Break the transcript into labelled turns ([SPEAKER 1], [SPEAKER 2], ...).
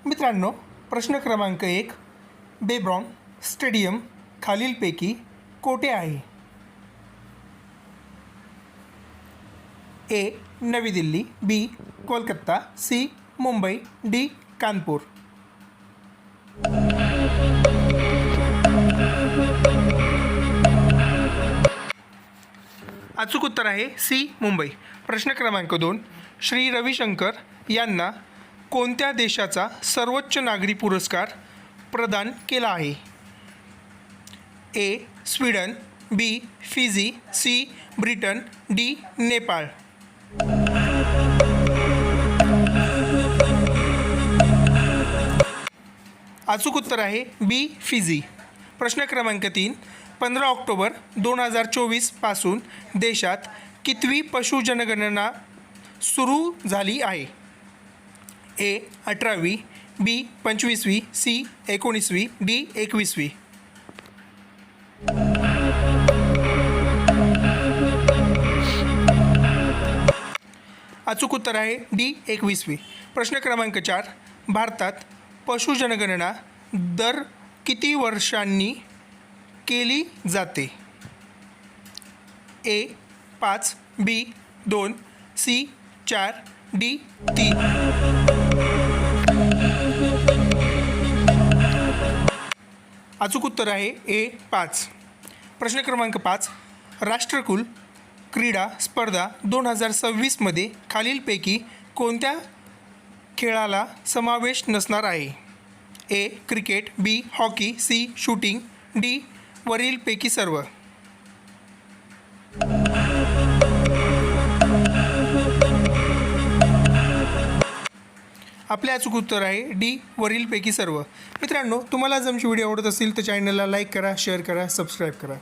[SPEAKER 1] मित्रांनो, प्रश्न क्रमांक 1, बेब्रॉन स्टेडियम खालीलपैकी कोठे आहे? ए. नवी दिल्ली, बी. कोलकाता, सी. मुंबई, डी. कानपूर. अचूक उत्तर आहे सी. मुंबई. प्रश्न क्रमांक 2, श्री रविशंकर यांना कोणत्या देशाचा सर्वोच्च नागरी पुरस्कार प्रदान केला आहे? A. Sweden, B. Fiji, C. Britain, D. Nepal. अचूक उत्तर आहे बी. फिजी. प्रश्न क्रमांक 3, 15 ऑक्टोबर 2024 पासून देशात कितवी पशु जनगणना सुरू झाली आहे? ए. 18वी, बी. 25वी, सी. 19वी, डी. 21वी. अचूक उत्तर आहे डी. 21वी. प्रश्न क्रमांक 4, भारतात पशु जनगणना दर किती वर्षांनी केली जाते? ए. 5, बी. 2, सी. 4, डी. 3. अचूक उत्तर आहे ए. 5. प्रश्न क्रमांक 5, राष्ट्रकुल क्रीडा स्पर्धा 2026 मध्ये खालीलपैकी कोणत्या खेळाला समावेश नसणार आहे? A. Cricket, B. Hockey, C. Shooting, D. वरीलपैकी सर्व. आपले अचूक उत्तर आहे डी. वरीलपैकी सर्व. मित्रांनो, तुम्हाला जर आमची व्हिडिओ आवडत असेल तर चॅनलला लाईक करा, शेअर करा, सबस्क्राईब करा.